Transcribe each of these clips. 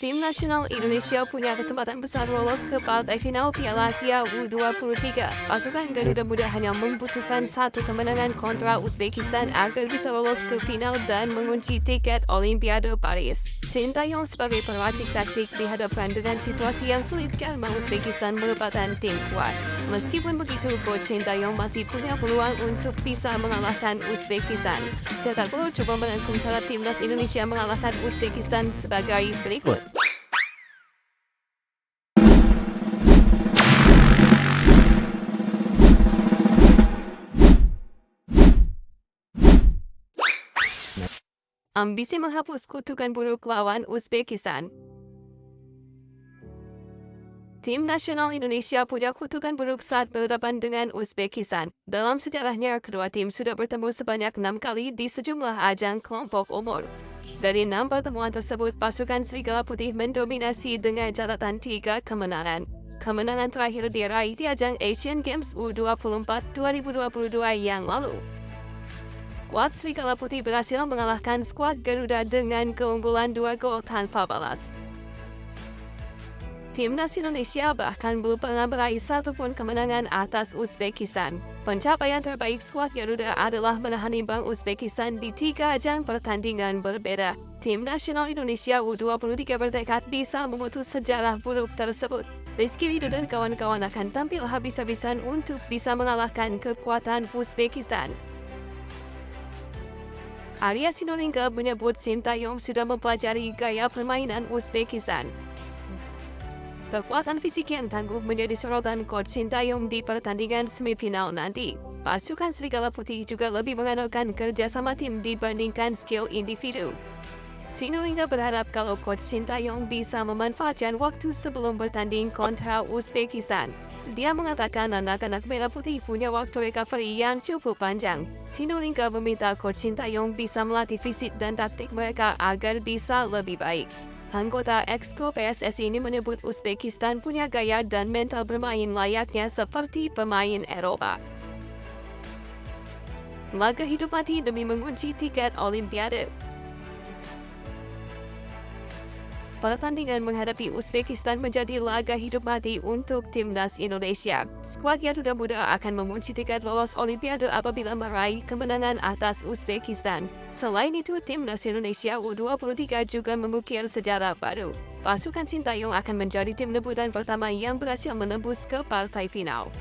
Tim nasional Indonesia punya kesempatan besar lolos ke partai final Piala Asia U23. Pasukan Garuda Muda hanya membutuhkan satu kemenangan kontra Uzbekistan agar bisa lolos ke final dan mengunci tiket Olimpiade Paris. Sintayong sebagai perwacik taktik dihadapkan dengan situasi yang sulit karena Uzbekistan merupakan tim kuat. Meskipun begitu, Coach Sintayong masih punya peluang untuk bisa mengalahkan Uzbekistan. Cetak Gol coba merangkum cara timnas Indonesia mengalahkan Uzbekistan sebagai berikut. Ambisi menghapus kutukan buruk lawan Uzbekistan. Tim nasional Indonesia punya kutukan buruk saat berhadapan dengan Uzbekistan. Dalam sejarahnya, kedua tim sudah bertemu sebanyak 6 kali di sejumlah ajang kelompok umur. Dari 6 pertemuan tersebut, pasukan Serigala Putih mendominasi dengan catatan 3 kemenangan. Kemenangan terakhir diraih di ajang Asian Games U24 2022 yang lalu. Skuad Serigala Putih berhasil mengalahkan skuad Garuda dengan keunggulan 2 gol tanpa balas. Timnas Indonesia bahkan belum pernah meraih satupun kemenangan atas Uzbekistan. Pencapaian terbaik skuad Garuda adalah menahan imbang Uzbekistan di 3 ajang pertandingan berbeda. Tim nasional Indonesia U23 bertekad bisa memutus sejarah buruk tersebut. Rizky Ridho dan kawan-kawan akan tampil habis-habisan untuk bisa mengalahkan kekuatan Uzbekistan. Arya Sinulinga menyebut Sintayong sudah mempelajari gaya permainan Uzbekistan. Kekuatan fisik yang tangguh menjadi sorotan Coach Sintayong di pertandingan semifinal nanti. Pasukan Serigala Putih juga lebih mengandalkan kerjasama tim dibandingkan skill individu. Sinulinga berharap kalau Coach Sintayong bisa memanfaatkan waktu sebelum bertanding kontra Uzbekistan. Dia mengatakan anak-anak Merah Putih punya waktu recovery yang cukup panjang. Sinulinga meminta Coach Sintayong bisa melatih fisik dan taktik mereka agar bisa lebih baik. Anggota Exco PSSI ini menyebut Uzbekistan punya gaya dan mental bermain layaknya seperti pemain Eropa. Laga hidup mati demi mengunci tiket Olimpiade. Pertandingan menghadapi Uzbekistan menjadi laga hidup mati untuk timnas Indonesia. Skuad Garuda Muda akan mengunci tiket lolos Olimpiade apabila meraih kemenangan atas Uzbekistan. Selain itu, timnas Indonesia U23 juga memukir sejarah baru. Pasukan Sintayong akan menjadi tim debutan pertama yang berhasil menembus ke partai final.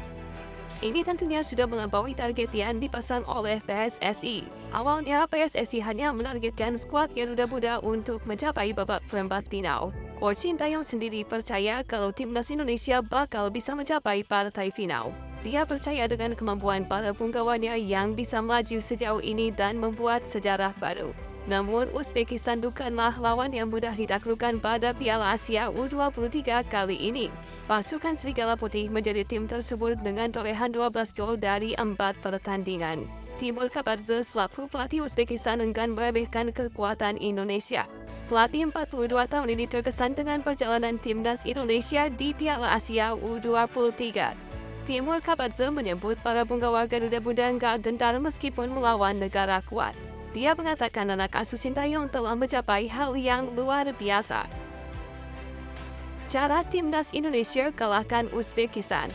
Ini tentunya sudah melampaui target yang dipasang oleh PSSI. Awalnya, PSSI hanya menargetkan skuad Garuda Muda untuk mencapai babak perempat final. Coach Sintayong sendiri percaya kalau timnas Indonesia bakal bisa mencapai partai final. Dia percaya dengan kemampuan para punggawannya yang bisa melaju sejauh ini dan membuat sejarah baru. Namun, Uzbekistan bukanlah lawan yang mudah ditaklukkan pada Piala Asia U23 kali ini. Pasukan Serigala Putih menjadi tim tersebut dengan torehan 12 gol dari 4 pertandingan. Timur Kapadze selaku pelatih Uzbekistan enggan meremehkan kekuatan Indonesia. Pelatih 42 tahun ini terkesan dengan perjalanan timnas Indonesia di Piala Asia U23. Timur Kapadze menyebut para punggawa Garuda Muda enggak gentar meskipun melawan negara kuat. Dia mengatakan anak asuh Sintayong telah mencapai hal yang luar biasa. Cara timnas Indonesia kalahkan Uzbekistan.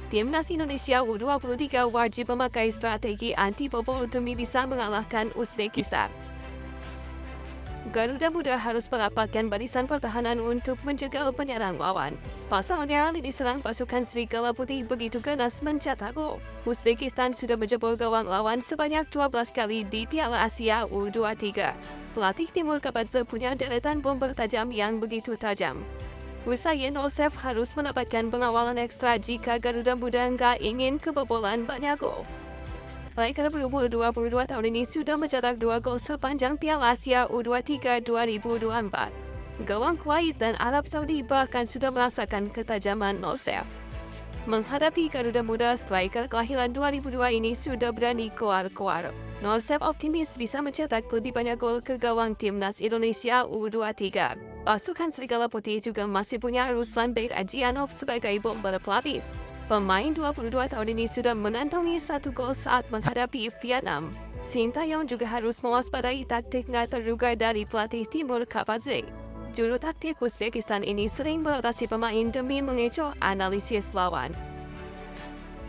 Timnas Indonesia U23 wajib memakai strategi anti-bobol demi bisa mengalahkan Uzbekistan. Garuda Muda harus merapatkan barisan pertahanan untuk menjegal penyerang lawan. Pasalnya, lini serang pasukan Serigala Putih begitu ganas mencetak gol. Uzbekistan sudah menjebol gawang lawan sebanyak 12 kali di Piala Asia U23. Pelatih Timur Kapadze punya deretan bomber tajam yang begitu tajam. Husain Nosef harus mendapatkan pengawalan ekstra jika Garuda Muda nggak ingin kebobolan banyak gol. Striker berumur 22 tahun ini sudah mencetak 2 gol sepanjang Piala Asia U23 2024. Gawang Kuwait dan Arab Saudi bahkan sudah merasakan ketajaman Nosef. Menghadapi Garuda Muda, striker kelahiran 2002 ini sudah berani keluar-keluar. Nosef optimis bisa mencetak lebih banyak gol ke gawang timnas Indonesia U23. Pasukan Serigala Putih juga masih punya Ruslan Bekajianov sebagai bomber pelapis. Pemain 22 tahun ini sudah menantongi 1 gol saat menghadapi Vietnam. Sintayong juga harus mewaspadai taktik nggak terduga dari pelatih Timur Kapadze. Juru taktik Uzbekistan ini sering merotasi pemain demi mengecoh analisis lawan.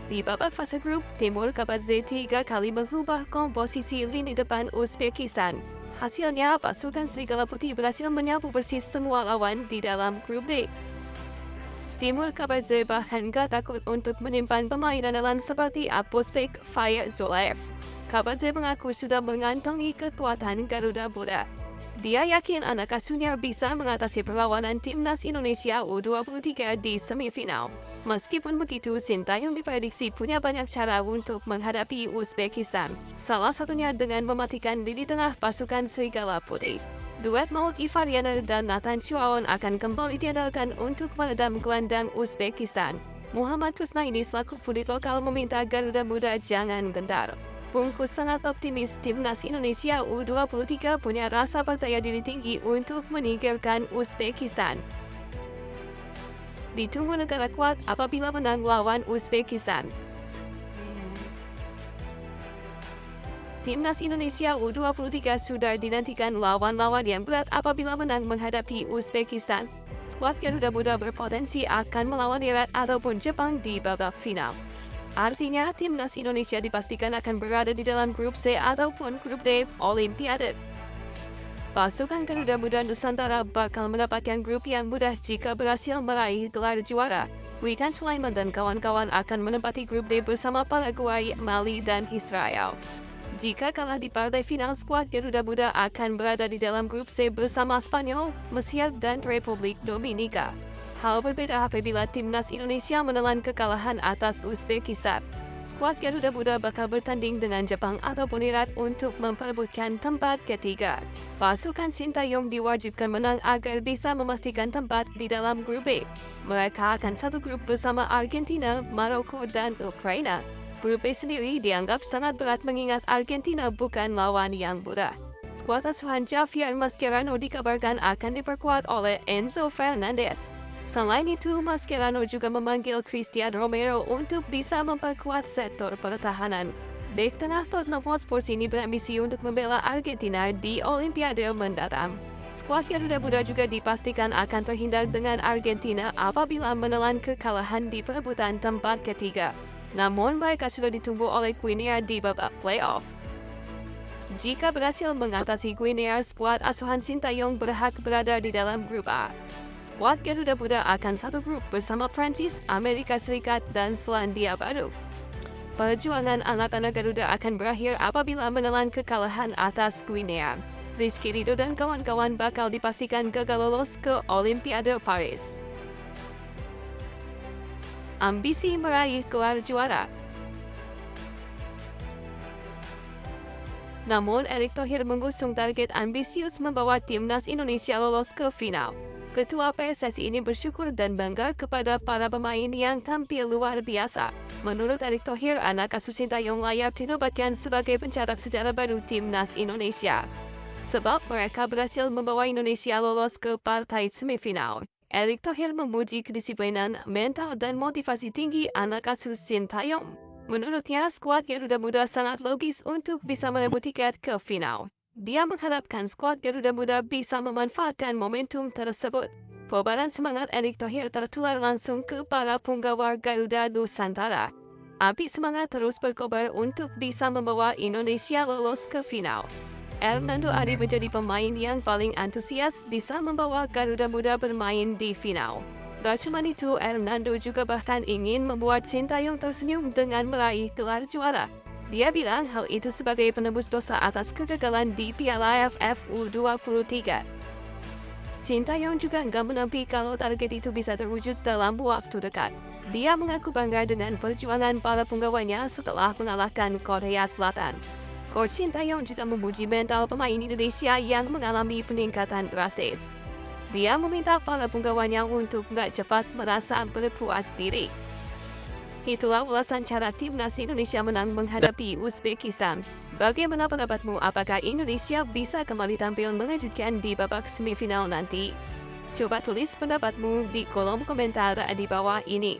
Di babak fase grup, Timur Kapadze 3 kali mengubah komposisi lini depan Uzbekistan. Hasilnya, pasukan Serigala Putih berhasil menyapu bersih semua lawan di dalam grup D. Timur Kapadze bahkan gak takut untuk menyimpan pemain andalan seperti Uzbek Fire Zolev. Kapadze mengaku sudah mengantongi kekuatan Garuda Muda. Dia yakin anak asuhnya bisa mengatasi perlawanan timnas Indonesia U23 di semifinal. Meskipun begitu, Sintayong diprediksi punya banyak cara untuk menghadapi Uzbekistan. Salah satunya dengan mematikan lini tengah pasukan Serigala Putih. Duet Maut Ivarianer dan Nathan Chuaon akan kembali diandalkan untuk meredam gelandang Uzbekistan. Muhammad Kusnaini selaku pundit lokal meminta Garuda Muda jangan gentar. Bungkus sangat optimis timnas Indonesia U23 punya rasa percaya diri tinggi untuk menyingkirkan Uzbekistan. Ditunggu negara kuat apabila menang lawan Uzbekistan. Timnas Indonesia U23 sudah dinantikan lawan-lawan yang berat apabila menang menghadapi Uzbekistan. Skuad Garuda Muda berpotensi akan melawan Irak ataupun Jepang di babak final. Artinya, timnas Indonesia dipastikan akan berada di dalam grup C ataupun grup D Olimpiade. Pasukan Garuda Muda Nusantara bakal mendapatkan grup yang mudah jika berhasil meraih gelar juara. Witan Sulaiman dan kawan-kawan akan menempati grup D bersama Paraguay, Mali, dan Israel. Jika kalah di partai final, skuad Garuda Muda akan berada di dalam grup C bersama Spanyol, Mesir, dan Republik Dominika. Hal berbeda apabila timnas Indonesia menelan kekalahan atas Uzbekistan. Skuad Garuda Muda bakal bertanding dengan Jepang ataupun Irak untuk memperebutkan tempat ketiga. Pasukan Sintayong diwajibkan menang agar bisa memastikan tempat di dalam grup B. Mereka akan satu grup bersama Argentina, Maroko, dan Ukraina. Grup B sendiri dianggap sangat berat mengingat Argentina bukan lawan yang mudah. Skuad asuhan Javier Mascherano dikabarkan akan diperkuat oleh Enzo Fernandez. Selain itu, Mascherano juga memanggil Christian Romero untuk bisa memperkuat sektor pertahanan. Bek tengah Tottenham Hotspur ini berambisi untuk membela Argentina di Olimpiade mendatang. Skuad Garuda Muda juga dipastikan akan terhindar dengan Argentina apabila menelan kekalahan di perebutan tempat ketiga. Namun mereka sudah ditunggu oleh Guinea di babak playoff. Jika berhasil mengatasi Guinea, skuad asuhan Sintayong berhak berada di dalam grup A. Skuad Garuda Muda akan satu grup bersama Prancis, Amerika Serikat, dan Selandia Baru. Perjuangan anak-anak Garuda akan berakhir apabila menelan kekalahan atas Guinea. Rizky Ridho dan kawan-kawan bakal dipastikan gagal lolos ke Olimpiade Paris. Ambisi meraih gelar juara. Namun, Erick Thohir mengusung target ambisius membawa timnas Indonesia lolos ke final. Ketua PSSI ini bersyukur dan bangga kepada para pemain yang tampil luar biasa. Menurut Erick Thohir, anak asuh Sintayong layak dinobatkan sebagai pencetak sejarah baru timnas Indonesia. Sebab mereka berhasil membawa Indonesia lolos ke partai semifinal. Erick Thohir memuji kedisiplinan, mental, dan motivasi tinggi anak asuh Sintayong. Menurutnya, skuad Garuda Muda sangat logis untuk bisa merebut tiket ke final. Dia mengharapkan skuad Garuda Muda bisa memanfaatkan momentum tersebut. Kobaran semangat Erick Thohir tertular langsung ke para punggawa Garuda Nusantara. Api semangat terus berkobar untuk bisa membawa Indonesia lolos ke final. Hernando Ari menjadi pemain yang paling antusias bisa membawa Garuda Muda bermain di final. Gak cuma itu, Hernando juga bahkan ingin membuat Sintayong tersenyum dengan meraih gelar juara. Dia bilang hal itu sebagai penebus dosa atas kegagalan di Piala AFF U23. Sintayong juga nggak menampik kalau target itu bisa terwujud dalam waktu dekat. Dia mengaku bangga dengan perjuangan para penggawanya setelah mengalahkan Korea Selatan. Coach Sintayong juga memuji mental pemain Indonesia yang mengalami peningkatan drastis. Dia meminta para penggawanya untuk nggak cepat merasa berpuas diri. Itulah ulasan cara timnas Indonesia menang menghadapi Uzbekistan. Bagaimana pendapatmu? Apakah Indonesia bisa kembali tampil mengejutkan di babak semifinal nanti? Coba tulis pendapatmu di kolom komentar di bawah ini.